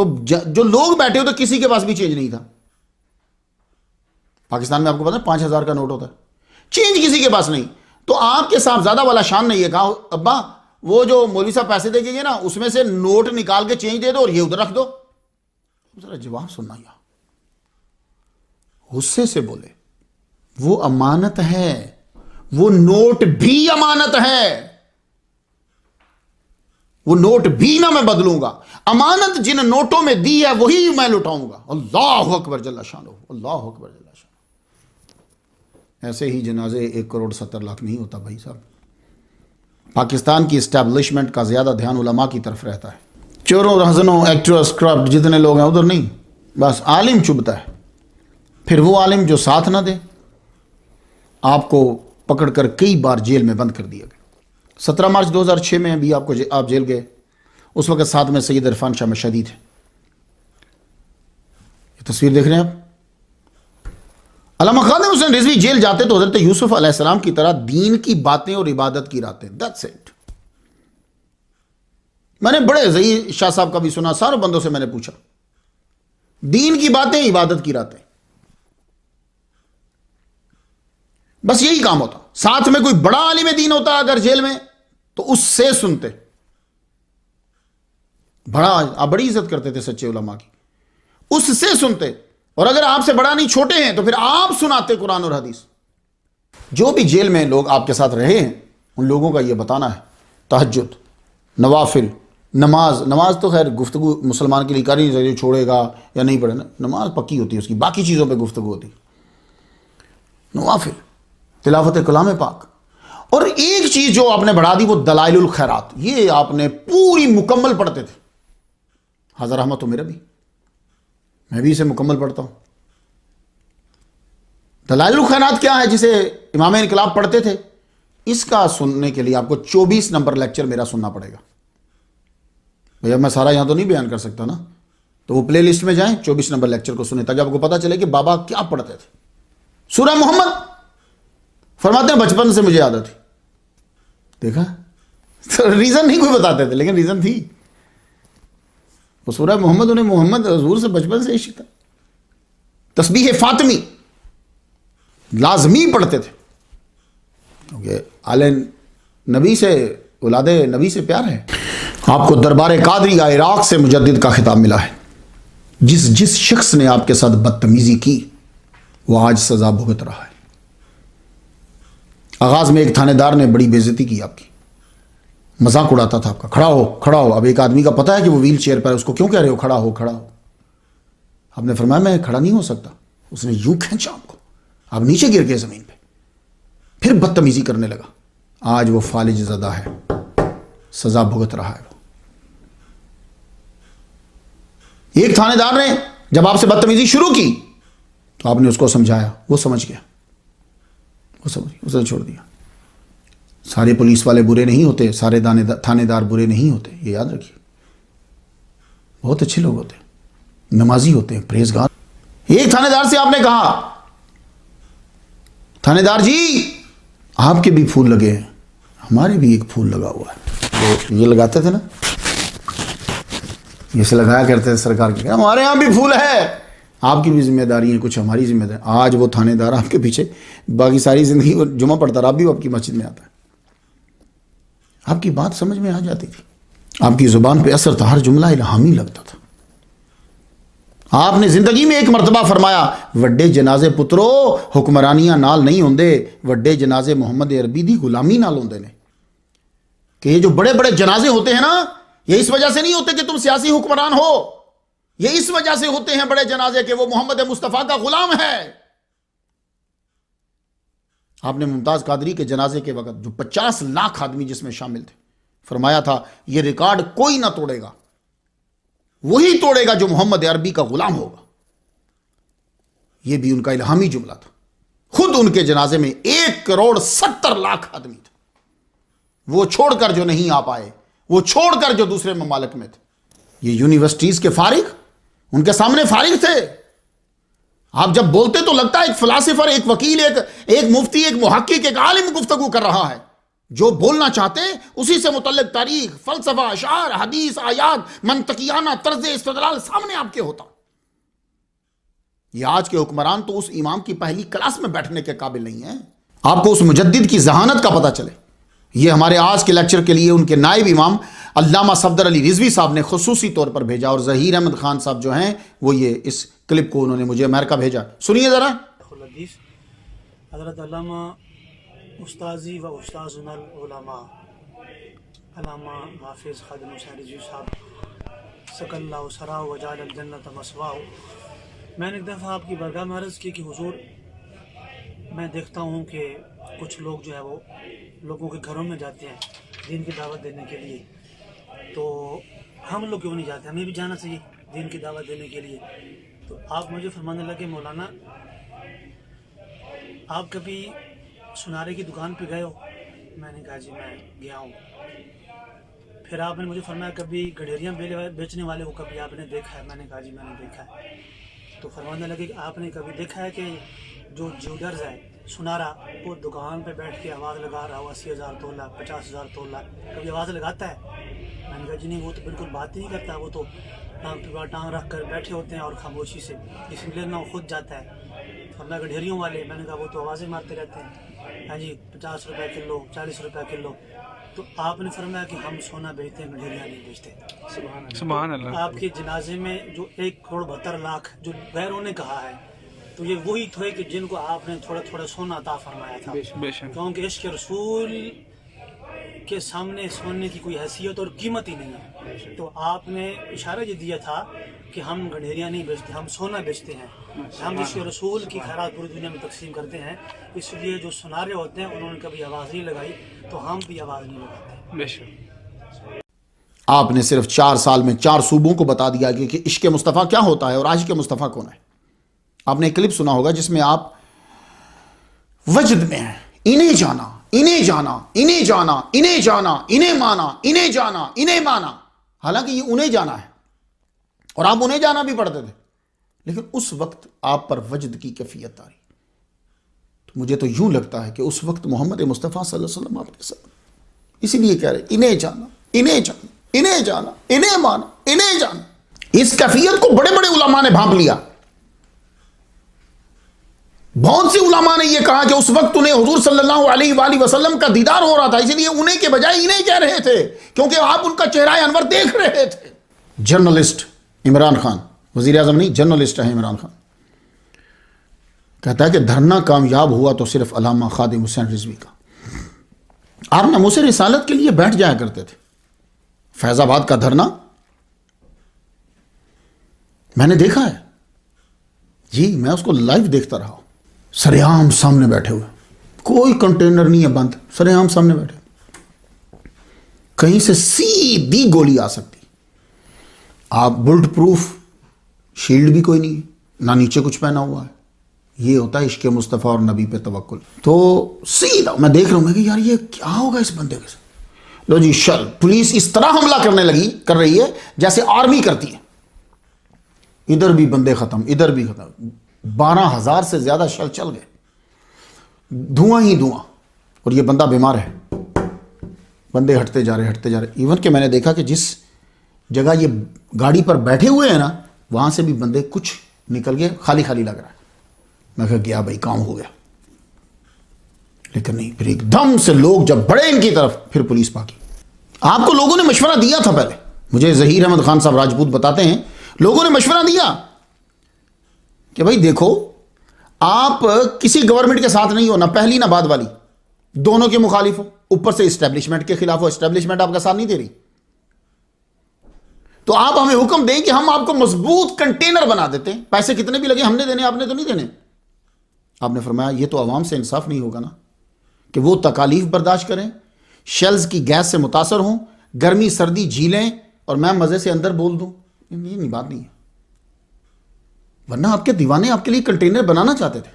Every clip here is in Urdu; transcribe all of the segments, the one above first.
تو جو لوگ بیٹھے ہوتے کسی کے پاس بھی چینج نہیں تھا. پاکستان میں آپ کو پتا ہے 5,000 کا نوٹ ہوتا ہے, چینج کسی کے پاس نہیں. تو آپ کے صاحبزادہ والا شان نے یہ کہا, ابا وہ جو مولوی صاحب پیسے دے گے نا اس میں سے نوٹ نکال کے چینج دے دو اور یہ ادھر رکھ دو. ذرا جواب سننا, یا غصے سے بولے وہ امانت ہے, وہ نوٹ بھی امانت ہے, وہ نوٹ بھی نہ میں بدلوں گا, امانت جن نوٹوں میں دی ہے وہی میں لٹاؤں گا. اللہ اکبر جل شانہ, اللہ اکبر جل شانہ. ایسے ہی جنازے 1,70,00,000 نہیں ہوتا بھائی صاحب. پاکستان کی اسٹیبلشمنٹ کا زیادہ دھیان علماء کی طرف رہتا ہے. چوروں رہزنوں ایکٹرس کرپٹ جتنے لوگ ہیں ادھر نہیں, بس عالم چبھتا ہے. پھر وہ عالم جو ساتھ نہ دے, آپ کو پکڑ کر کئی بار جیل میں بند کر دیا گیا. 17 مارچ 2006 میں بھی آپ جیل گئے. اس وقت ساتھ میں سید عرفان شاہ مشہدی تھے. یہ تصویر دیکھ رہے ہیں آپ. علامہ خادم حسین رضوی جیل جاتے تو حضرت یوسف علیہ السلام کی طرح دین کی باتیں اور عبادت کی راتیں. That's it. میں نے بڑے ذہین شاہ صاحب کا بھی سنا, سارے بندوں سے میں نے پوچھا, دین کی باتیں عبادت کی راتیں, بس یہی کام ہوتا. ساتھ میں کوئی بڑا عالم دین ہوتا اگر جیل میں تو اس سے سنتے. آپ بڑی عزت کرتے تھے سچے علماء کی, اس سے سنتے. اور اگر آپ سے بڑا نہیں چھوٹے ہیں تو پھر آپ سناتے قرآن اور حدیث. جو بھی جیل میں لوگ آپ کے ساتھ رہے ہیں ان لوگوں کا یہ بتانا ہے, تہجد, نوافل, نماز تو خیر گفتگو مسلمان کے لیے کر ہی نہیں سکتے, چھوڑے گا یا نہیں پڑھے نا, نماز پکی ہوتی ہے اس کی, باقی چیزوں پہ گفتگو ہوتی. نوافل, تلاوت کلام پاک, اور ایک چیز جو آپ نے بڑھا دی وہ دلائل الخیرات. یہ آپ نے پوری مکمل پڑھتے تھے. حضرت احمد تو میرا بھی, میں بھی اسے مکمل پڑھتا ہوں. دلائل الخیرات کیا ہے جسے امام انقلاب پڑھتے تھے, اس کا سننے کے لیے آپ کو 24 نمبر لیکچر میرا سننا پڑے گا. بھیا میں سارا یہاں تو نہیں بیان کر سکتا نا, تو وہ پلے لسٹ میں جائیں 24 نمبر لیکچر کو سنیں تاکہ آپ کو پتا چلے کہ بابا کیا پڑھتے تھے. سورہ محمد فرماتے ہیں بچپن سے مجھے عادت تھی. دیکھا, ریزن نہیں کوئی بتاتے تھے لیکن ریزن تھی. وہ سورہ محمد انہیں محمد حضور سے بچپن سے عشق تھا. تسبیح فاطمی لازمی پڑھتے تھے کیونکہ آل نبی سے, اولاد نبی سے پیار ہے. آپ کو دربار قادری عراق سے مجدد کا خطاب ملا ہے. جس شخص نے آپ کے ساتھ بدتمیزی کی وہ آج سزا بھگت رہا ہے. آغاز میں ایک تھانے دار نے بڑی بے عزتی کی آپ کی, مذاق اڑاتا تھا آپ کا, کھڑا ہو کھڑا ہو. اب ایک آدمی کا پتہ ہے کہ وہ ویل چیئر پر ہے, اس کو کیوں کہہ رہے ہو کھڑا ہو کھڑا ہو. آپ نے فرمایا میں کھڑا نہیں ہو سکتا. اس نے یوں کھینچا آپ کو, آپ نیچے گر گئے زمین پہ. پھر بدتمیزی کرنے لگا. آج وہ فالج زدہ ہے, سزا بھگت رہا ہے. ایک تھانے دار نے جب آپ سے بدتمیزی شروع کی تو آپ نے اس کو سمجھایا, وہ سمجھ گیا, اس نے چھوڑ دیا. سارے پولیس والے برے نہیں ہوتے, سارے تھانے دار برے نہیں ہوتے, یہ یاد رکھیے. بہت اچھے لوگ ہوتے ہیں, نمازی ہوتے ہیں, پرہیزگار. ایک تھانے دار سے آپ نے کہا, تھانے دار جی آپ کے بھی پھول لگے ہیں, ہمارے بھی ایک پھول لگا ہوا ہے. یہ لگاتے تھے نا, یہ سے لگایا کرتے تھے سرکار کے, ہمارے یہاں بھی پھول ہے, آپ کی بھی ذمہ داری ہے, کچھ ہماری ذمہ داری. آج وہ تھانے دار آپ کے پیچھے باقی ساری زندگی جمعہ پڑھتا رہا, اب بھی وہ آپ کی مسجد میں آتا ہے. آپ کی بات سمجھ میں آ جاتی تھی, آپ کی زبان پہ اثر تھا, ہر جملہ الہامی لگتا تھا. آپ نے زندگی میں ایک مرتبہ فرمایا, وڈے جنازے پترو حکمرانیاں نال نہیں ہوندے, وڈے جنازے محمد عربی دی غلامی نال ہوندے نے. کہ یہ جو بڑے بڑے جنازے ہوتے ہیں نا, یہ اس وجہ سے نہیں ہوتے کہ تم سیاسی حکمران ہو, یہ اس وجہ سے ہوتے ہیں بڑے جنازے کہ وہ محمد مصطفیٰ کا غلام ہے. آپ نے ممتاز قادری کے جنازے کے وقت جو 50 لاکھ آدمی جس میں شامل تھے, فرمایا تھا یہ ریکارڈ کوئی نہ توڑے گا, وہی توڑے گا جو محمد عربی کا غلام ہوگا. یہ بھی ان کا الہامی جملہ تھا. خود ان کے جنازے میں 1,70,00,000 آدمی تھے. وہ چھوڑ کر جو نہیں آ پائے, وہ چھوڑ کر جو دوسرے ممالک میں تھے. یہ یونیورسٹیز کے فارغ ان کے سامنے فارغ تھے. آپ جب بولتے تو لگتا ہے ایک فلاسفر, ایک وکیل, ایک مفتی, ایک محقق, ایک عالم گفتگو کر رہا ہے. جو بولنا چاہتے اسی سے متعلق تاریخ، فلسفہ، اشعار، حدیث، آیات، منطقیانہ طرز استدلال سامنے آپ کے ہوتا. یہ آج کے حکمران تو اس امام کی پہلی کلاس میں بیٹھنے کے قابل نہیں ہیں. آپ کو اس مجدد کی ذہانت کا پتہ چلے. یہ ہمارے آج کے لیکچر کے لیے ان کے نائب امام علامہ صفدر علی رضوی صاحب نے خصوصی طور پر بھیجا، اور ظہیر احمد خان صاحب جو ہیں وہ یہ اس کلپ کو انہوں نے مجھے امریکہ بھیجا. سنیے ذرا. حضرت علامہ استاذی و استاذنا العلماء علامہ حافظ خادم حسین رضوی صاحب سک اللہ سرا و جعل الجنت مسواہ. میں نے ایک دفعہ آپ کی بارگاہ میں عرض کی کہ حضور، میں دیکھتا ہوں کہ کچھ لوگ جو ہے وہ لوگوں کے گھروں میں جاتے ہیں دین کی دعوت دینے کے لیے، تو ہم لوگ کیوں نہیں جاتے؟ ہمیں بھی جانا چاہیے دین کی دعوت دینے کے لیے. تو آپ مجھے فرمانے لگے مولانا آپ کبھی سنارے کی دکان پہ گئے ہو؟ میں نے کہا جی میں گیا ہوں. پھر آپ نے مجھے فرمایا کبھی گڈھیریاں بیچنے والے کو کبھی آپ نے دیکھا ہے؟ میں نے کہا جی میں نے دیکھا ہے. تو فرمانے لگے کہ آپ نے کبھی دیکھا ہے کہ جو جیولرز ہے سنارا وہ دکان پہ بیٹھ کے آواز لگا رہا ہو 80,000 تولہ 50,000 تولہ، کبھی آواز لگاتا ہے؟ میں نے کہا جی نہیں، وہ تو بالکل بات ہی نہیں کرتا، وہ تو ٹانگ پہ ٹانگ رکھ کر بیٹھے ہوتے ہیں اور خاموشی سے، اس لیے نہ وہ خود جاتا ہے. فرمایا گڈھیریوں والے، میں نے کہا وہ تو آوازیں مارتے رہتے ہیں، ہاں جی 50 روپے کلو 40 روپے کلو. تو آپ نے فرمایا کہ ہم سونا بیچتے ہیں، گڈھیریاں نہیں بیچتے. سبحان اللہ. آپ کے جنازے میں جو 1,72,00,000 جو غیروں نے کہا ہے، تو یہ وہی تھے کہ جن کو آپ نے تھوڑا تھوڑا سونا عطا فرمایا تھا، بے شک. کیونکہ عشق رسول کے سامنے سونے کی کوئی حیثیت اور قیمت ہی نہیں ہے. تو آپ نے اشارہ یہ دیا تھا کہ ہم گڈھیریاں نہیں بیچتے، ہم سونا بیچتے ہیں، ہم عشق رسول کی خیرات پوری دنیا میں تقسیم کرتے ہیں. اس لیے جو سنارے ہوتے ہیں انہوں نے کبھی آواز نہیں لگائی، تو ہم بھی آواز نہیں لگاتے. بے شک. آپ نے صرف 4 سال میں 4 صوبوں کو بتا دیا کہ عشق مصطفیٰ کیا ہوتا ہے اور عاشق مصطفیٰ کون ہے. آپ نے ایک کلپ سنا ہوگا جس میں آپ وجد میں ہیں، انہیں جانا انہیں جانا انہیں جانا انہیں جانا انہیں مانا انہیں جانا انہیں مانا. حالانکہ یہ انہیں جانا ہے اور آپ انہیں جانا بھی پڑھتے تھے، لیکن اس وقت آپ پر وجد کی کیفیت آ رہی. تو مجھے تو یوں لگتا ہے کہ اس وقت محمد مصطفیٰ صلی اللہ علیہ وسلم آپ کے ساتھ، اسی لیے کہہ رہے انہیں جانا انہیں جانا انہیں جانا انہیں مانا انہیں جانا. اس کیفیت کو بڑے بڑے علماء نے بھانپ لیا. بہت سے علماء نے یہ کہا کہ اس وقت انہیں حضور صلی اللہ علیہ وآلہ وسلم کا دیدار ہو رہا تھا، اس لیے انہیں کے بجائے انہیں کہہ رہے تھے، کیونکہ آپ ان کا چہرہ انور دیکھ رہے تھے. جرنلسٹ عمران خان، وزیر اعظم نہیں، جرنلسٹ ہے عمران خان، کہتا ہے کہ دھرنا کامیاب ہوا تو صرف علامہ خادم حسین رضوی کا. آپ ناموس رسالت کے لیے بیٹھ جایا کرتے تھے. فیض آباد کا دھرنا میں نے دیکھا ہے جی، میں اس کو لائیو دیکھتا رہا. سریعام سامنے بیٹھے ہوئے، کوئی کنٹینر نہیں ہے بند، سریعام سامنے بیٹھے، کہیں سے سیدھی گولی آ سکتی. آپ بلٹ پروف شیلڈ بھی کوئی نہیں، نہ نیچے کچھ پہنا ہوا ہے. یہ ہوتا ہے عشق مصطفیٰ اور نبی پہ توکل. تو سیدھا میں دیکھ رہا ہوں، میں کہ یار یہ کیا ہوگا اس بندے کے ساتھ. لو جی، پولیس اس طرح حملہ کر رہی ہے جیسے آرمی کرتی ہے. ادھر بھی بندے ختم، ادھر بھی ختم. 12,000 سے زیادہ شل چل گئے، دھواں ہی دھواں، اور یہ بندہ بیمار ہے. بندے ہٹتے جا رہے. ایون کہ میں نے دیکھا کہ جس جگہ یہ گاڑی پر بیٹھے ہوئے ہیں نا، وہاں سے بھی بندے کچھ نکل گئے، خالی خالی لگ رہا ہے. میں کہا گیا بھائی، کام ہو گیا. لیکن نہیں، پھر ایک دم سے لوگ جب بڑھے ان کی طرف، پھر پولیس پاکی. آپ کو لوگوں نے مشورہ دیا تھا پہلے، مجھے ظہیر احمد خان صاحب راجپوت بتاتے ہیں، لوگوں نے مشورہ دیا کہ بھائی دیکھو، آپ کسی گورنمنٹ کے ساتھ نہیں ہو، نہ پہلی نہ بعد والی، دونوں کے مخالف ہو، اوپر سے اسٹیبلشمنٹ کے خلاف ہو. اسٹیبلشمنٹ آپ کا ساتھ نہیں دے رہی، تو آپ ہمیں حکم دیں کہ ہم آپ کو مضبوط کنٹینر بنا دیتے ہیں، پیسے کتنے بھی لگے ہم نے دینے، آپ نے تو نہیں دینے. آپ نے فرمایا یہ تو عوام سے انصاف نہیں ہوگا نا، کہ وہ تکالیف برداشت کریں، شیلز کی گیس سے متاثر ہوں، گرمی سردی جھیلیں، اور میں مزے سے اندر بول دوں. یہ نہیں، بات نہیں ہے. ورنہ آپ کے دیوانے آپ کے لیے کنٹینر بنانا چاہتے تھے.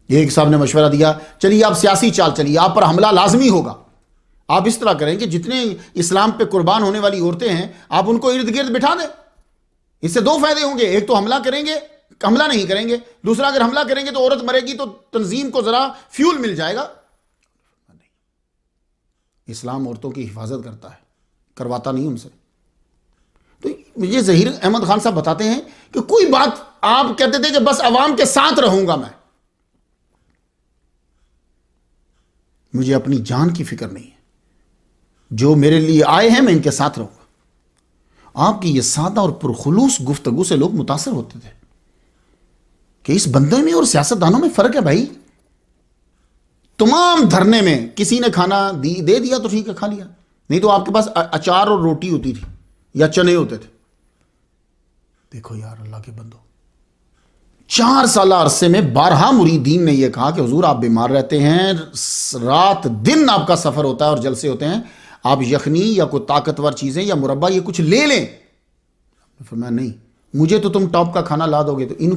ایک صاحب نے مشورہ دیا، چلیے آپ سیاسی چال چلیے، آپ پر حملہ لازمی ہوگا. آپ اس طرح کریں کہ جتنے اسلام پہ قربان ہونے والی عورتیں ہیں، آپ ان کو ارد گرد بٹھا دیں. اس سے 2 فائدے ہوں گے، ایک تو حملہ کریں گے، حملہ نہیں کریں گے، دوسرا اگر حملہ کریں گے تو عورت مرے گی تو تنظیم کو ذرا فیول مل جائے گا. اسلام عورتوں کی حفاظت کرتا ہے، کرواتا نہیں ان سے. تو مجھے ظہیر احمد خان صاحب بتاتے ہیں کہ کوئی بات آپ کہتے تھے کہ بس عوام کے ساتھ رہوں گا میں، مجھے اپنی جان کی فکر نہیں ہے، جو میرے لیے آئے ہیں میں ان کے ساتھ رہوں گا. آپ کی یہ سادہ اور پرخلوص گفتگو سے لوگ متاثر ہوتے تھے کہ اس بندے میں اور سیاستدانوں میں فرق ہے بھائی. تمام دھرنے میں کسی نے کھانا دے دیا تو ٹھیک ہے کھا لیا، نہیں تو آپ کے پاس اچار اور روٹی ہوتی تھی یا چنے ہوتے تھے. دیکھو یار اللہ کے بندو، 4 سالہ عرصے میں 12 مریدین نے یہ کہا کہ حضور آپ بیمار رہتے ہیں، رات دن آپ کا سفر ہوتا ہے اور جلسے ہوتے ہیں، آپ یخنی یا کوئی طاقتور چیزیں یا مربع یہ کچھ لے لیں. فرمایا نہیں، مجھے تو تم ٹاپ کا کھانا لا دو گے تو ان